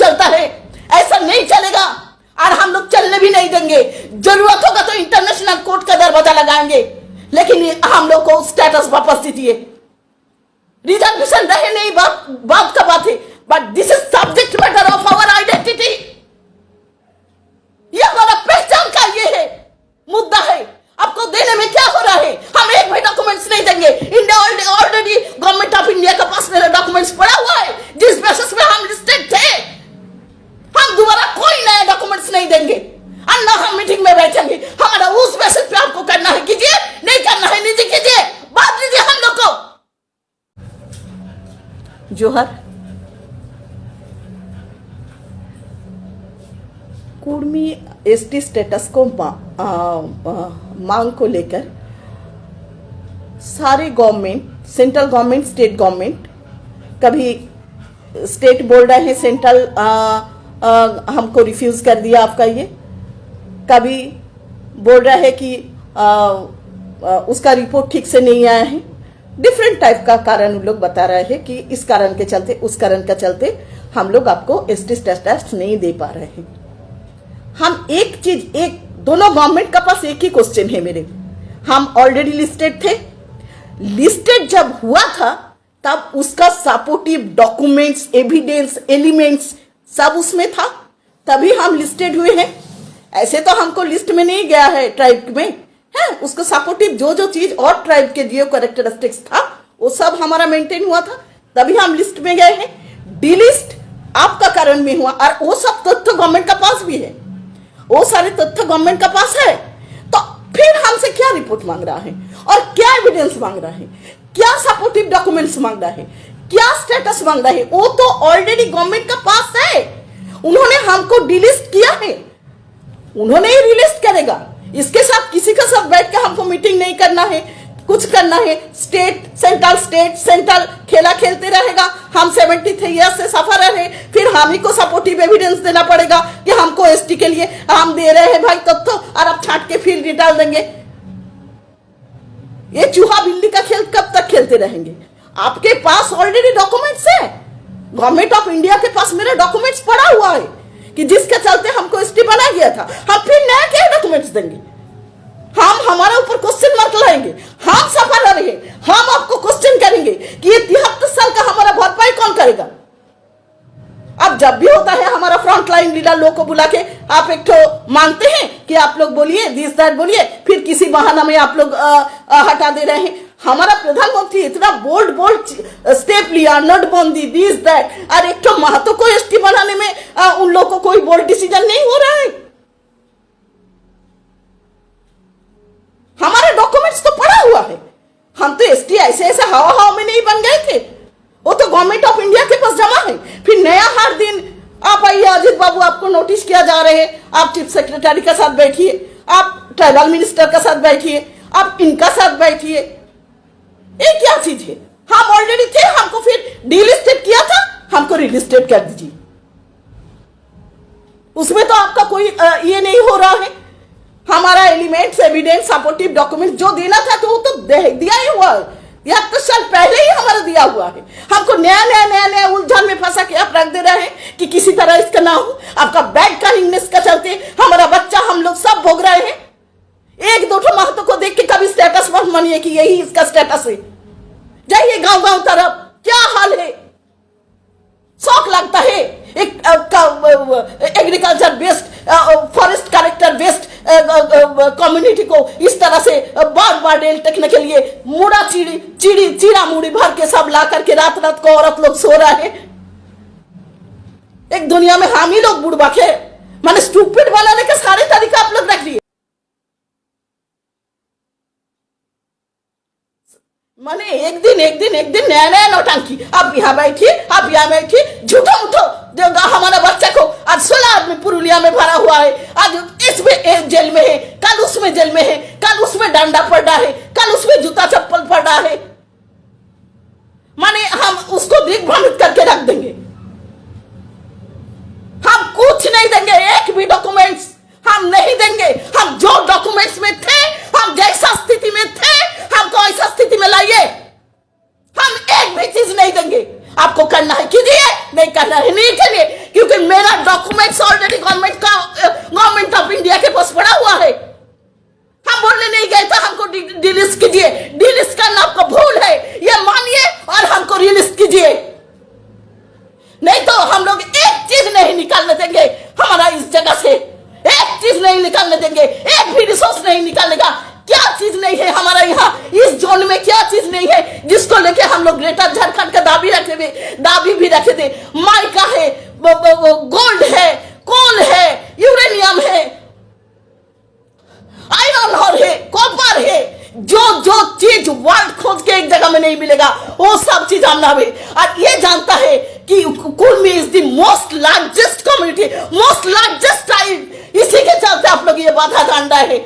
चलता है, ऐसा नहीं चलेगा और हम लोग चलने भी नहीं देंगे। जरूरत होगा तो इंटरनेशनल कोर्ट का दरवाजा लगाएंगे, लेकिन हम लोग को स्टेटस वापस दीजिए। रिजर्वेशन रहे नहीं बात का बात है, but this is subject matter of our identity. ये हमारा पहचान का ये है मुद्दा है। आपको देने में क्या हो रहा है? हम एक भी डॉक्यूमेंट्स नहीं देंगे। India already government of India के पास मेरे डॉक्यूमेंट्स पड़ा हुआ है, जिस बेसिस में हम लिस्टेड थे। हम दोबारा कोई नए डॉक्यूमेंट्स नहीं देंगे और ना हम मीटिंग में बैठेंगे। हमारा उस बेसिस पे आपको करना है कीजिए, नहीं करना है निजी कीजिए, बात लीजिए हम लोग को। जोहर कुर्मी एसटी स्टेटस को मांग को लेकर सारे government, central government, state government, कभी स्टेट बोल रहे हैं सेंट्रल हमको रिफ्यूज कर दिया आपका ये, कभी बोल रहा है कि उसका रिपोर्ट ठीक से नहीं आया है। डिफरेंट टाइप का कारण उन लोग बता रहे हैं कि इस कारण के चलते, उस कारण के चलते हम लोग आपको एसटी स्टेटस नहीं दे पा रहे हैं। हम एक चीज, दोनों गवर्नमेंट का पास एक ही क्वेश्चन है मेरे। हम ऑलरेडी लिस्टेड थे, लिस्टेड जब हुआ था तब उसका सपोर्टिव डॉक्यूमेंट्स, एविडेंस, एलिमेंट्स सब उसमें था, तभी हम लिस्टेड हुए हैं। ऐसे तो हमको लिस्ट में नहीं गया है ट्राइब में, है उसको सपोर्टिव जो चीज और ट्राइब के जियो कैरेक्टरिस्टिक्स था वो सब हमारा मेंटेन हुआ था, तभी हम लिस्ट में गए हैं। डिलिस्ट आपका कारण में हुआ और वो सब तथ्य गवर्नमेंट का पास भी है, वो सारे तथ्य गवर्नमेंट का पास है। तो फिर हमसे क्या रिपोर्ट मांग रहा है और क्या एविडेंस मांग रहा है, क्या सपोर्टिव डॉक्यूमेंट्स मांग रहा है, क्या स्टेटस मांग रहा है? वो तो ऑलरेडी गवर्नमेंट का पास है। उन्होंने हमको डिलिस्ट किया है, उन्होंने ही रिलिस्ट करेगा। इसके साथ किसी का साथ बैठ के हमको मीटिंग नहीं करना है, कुछ करना है। स्टेट सेंट्रल खेला खेलते रहेगा। हम 73 ईयर्स से सफर रहे, फिर हम ही को सपोर्टिव एविडेंस देना पड़ेगा कि हमको एसटी के लिए हम दे रहे हैं भाई तब तो, और अब छाट के फिर निकाल देंगे। ये चूहा बिल्ली का खेल कब तक खेलते रहेंगे? आपके पास ऑलरेडी डॉक्यूमेंट्स है, गवर्नमेंट ऑफ इंडिया के पास मेरे डॉक्यूमेंट्स पड़ा हुआ है कि जिसके चलते हमको एसटी बना गया था। हम फिर नया क्या डॉक्यूमेंट्स देंगे? हम हमारे ऊपर क्वेश्चन मार्क लाएंगे, हम सफल रहे, हम आपको क्वेश्चन करेंगे कि ये 73 साल का हमारा भरपाई कौन करेगा? अब जब भी होता है हमारा फ्रंट लाइन लीडर लोग को बुला के आप एक तो मांगते हैं कि आप लोग बोलिए, दिस दैट बोलिए, फिर किसी बहाना में आप लोग हटा दे रहे हैं। हमारा प्रधानमंत्री इतना बोल्ड स्टेप लिया, नोटबंदी, दिस दैट, और एक तो महतो को एसटी बनाने में उन लोग को कोई बोल्ड डिसीजन नहीं हो रहा है। हमारे डॉक्यूमेंट्स तो पड़ा हुआ है। हम तो एसटी ऐसे हवा में नहीं बन गए थे, वो तो गवर्नमेंट ऑफ इंडिया के पास जमा है। फिर नया हर दिन आप आइए अजित बाबू, आपको नोटिस किया जा रहे हैं, आप चीफ सेक्रेटरी के साथ बैठिए, आप ट्राइबल मिनिस्टर के साथ बैठिए, आप इनका साथ बैठिए। ये क्या चीज है? हम ऑलरेडी थे, हमको फिर डीलिस्टेड किया था, हमको रिलिस्टेड कर दीजिए। उसमें तो आपका कोई ये नहीं हो रहा है। हमारा एलिमेंट्स, एविडेंस, सपोर्टिव डॉक्यूमेंट जो देना था तो वो तो दिया ही हुआ है, या तो साल पहले ही हमारा दिया हुआ है। हमको नया उलझन में फंसा के आप रख दे रहे हैं कि किसी तरह इसका ना हो। आपका बैड कनिंगनेस का चलते हमारा बच्चा, हम लोग सब भोग रहे हैं। एक दो महत्व को देख के कभी स्टेटस मत मानिए कि यही इसका स्टेटस है। जाइए गांव तरफ, क्या हाल है, शौक लगता है। एक agriculture based, forest character based community को इस तरह से बार डेल टेकने के लिए चीड़ा मुड़ी भर के सब ला करके रात को औरत लोग सो रहे हैं। एक दुनिया में हम ही लोग बुड़बक है, माने स्टूपिड बनाने के सारे तरीका आप लोग रख लिए। माने एक दिन नया नौटंकी। आप यहाँ बैठिए, झूठो मुठो हमारा बच्चा को आज 16 आदमी पुरुलिया में भरा हुआ है, आज इसमें जेल में है, कल उसमें जेल में है, कल उसमें डंडा पड़ रहा है, कल उसमें जूता चप्पल पड़ रहा है। माने हम उसको दिग्भ्रमित करके रख देंगे। हम कुछ नहीं देंगे, एक भी डॉक्यूमेंट्स हम नहीं देंगे। हम जो डॉक्यूमेंट्स में थे, हम जैसा स्थिति में थे, हमको ऐसा स्थिति में लाइए। हम एक भी चीज नहीं देंगे। आपको करना है कीजिए, नहीं करना है नहीं करिए। क्योंकि मेरा documents already government of India के पास पड़ा हुआ है। हम बोलने नहीं गए तो हमको डिलिस्ट कीजिए, डिलिस्ट करना आपका भूल है ये मानिए और हमको रिलिस्ट कीजिए, नहीं तो हम लोग एक चीज नहीं निकालने देंगे हमारा इस जगह से, एक चीज नहीं निकालने देंगे, एक भी रिसोर्स नहीं निकालने का। क्या चीज नहीं है हमारा यहाँ इस जोन में, क्या चीज नहीं है जिसको लेके हम लोग ग्रेटर झारखंड का दाबी भी रखे थे। माइका है, गोल्ड है, कोल है, यूरेनियम है, आयरन ओर है, कॉपर है, जो चीज वर्ल्ड खोज के एक जगह में नहीं मिलेगा वो सब चीज हमने भी। और ये जानता है कि Kurmi is the most largest community, most largest tribe, इसी के चलते आप लोग ये बाधा जान रहे हैं,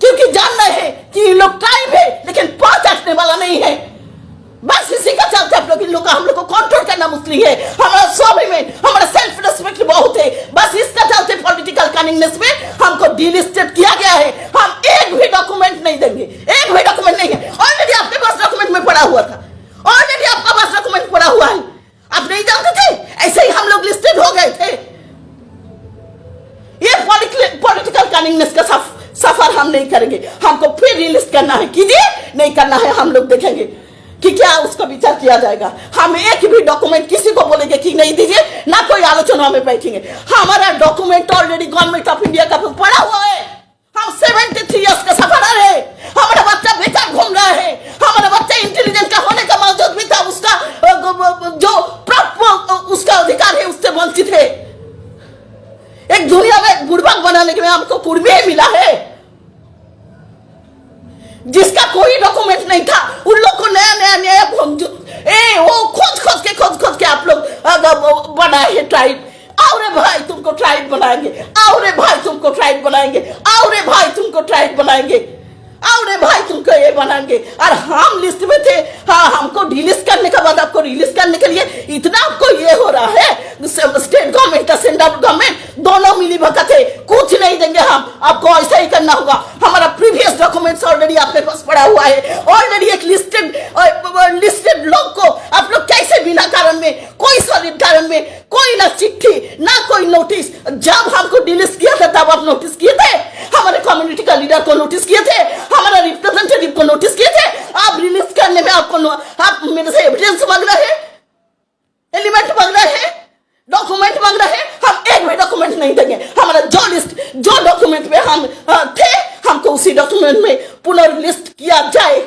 क्योंकि जान रहे हैं कि ये लोग ट्राइब है लेकिन पांच हटने वाला नहीं है। बस इसी का चलते आप लोग इन लोग का हम लोग को कंट्रोल करना मुश्किल है। हमारा स्वाभिमान, हमारा सेल्फ रिस्पेक्ट बहुत है, बस इसका चलते पॉलिटिकल कनिंगनेस में हमको डिलिस्टेड किया गया है। हम एक भी डॉक्यूमेंट नहीं देंगे, एक भी डॉक्यूमेंट नहीं है। ऑलरेडी आपके पास डॉक्यूमेंट में पड़ा हुआ था, ऑलरेडी आपका पास डॉक्यूमेंट पड़ा हुआ है, आप नहीं जानते थे, ऐसे ही हम लोग लिस्टेड हो गए थे। ये पॉलिटिकल कनिंगनेस का सफर हम नहीं करेंगे, हमको फिर रिलिस्ट करना है, कीजिए, नहीं करना है हम लोग देखेंगे कि क्या उसका विचार किया जाएगा। हम एक भी डॉक्यूमेंट किसी को बोलेंगे कि नहीं दीजिए, ना कोई आलोचना में बैठेंगे। हमारा document already government of India का पड़ा हुआ है। हम 73 इयर्स का सफर है, हमारा बच्चा बेकार घूम रहा है, हमारा बच्चा इंटेलिजेंट का होने का बावजूद भी था उसका जो प्राप्त उसका अधिकार है उससे वंचित है। एक दुनिया में बुड़बक बनाने के लिए हमको कुर्मी मिला है, जिसका कोई डॉक्यूमेंट नहीं था। उन लोग को नया वो खोज के आप लोग बनाए हैं ट्राइब। और भाई तुमको ट्राइब बनाएंगे, और भाई तुमको ट्राइब बनाएंगे, और भाई तुमको ट्राइब बनाएंगे, और भाई तुमको ये बनाएंगे। और हम लिस्ट में थे, हाँ, हमको डिलिस्ट करने के बाद आपको रिलीज करने के लिए इतना आपको ये हो रहा है। स्टेट गवर्नमेंट और सेंट्रल गवर्नमेंट दोनों मिली भगत है, कुछ नहीं देंगे हम, आपको ऐसा ही करना होगा। हमारा प्रीवियस डॉक्यूमेंट्स ऑलरेडी आपके पास पड़ा हुआ है। ऑलरेडी एक लिस्टेड लोग को आप लोग कैसे बिना कारण में, कोई सॉलिड कारण में, कोई ना चिट्ठी ना कोई नोटिस, जब हमको डिलिस्ट किया था तब आप नोटिस किए थे, हमारे कम्युनिटी का लीडर को नोटिस किए थे, हमारा रिप्रेजेंटेटिव को नोटिस किए थे। आप रिलीज करने में आप मेरे से एविडेंस मांग रहे हैं, एलिमेंट मांग रहे हैं, डॉक्यूमेंट मांग रहे हैं। हम एक भी डॉक्यूमेंट नहीं देंगे। हमारा जो डॉक्यूमेंट में हम थे, हमको उसी डॉक्यूमेंट में पुनर्लिस्ट किया जाए।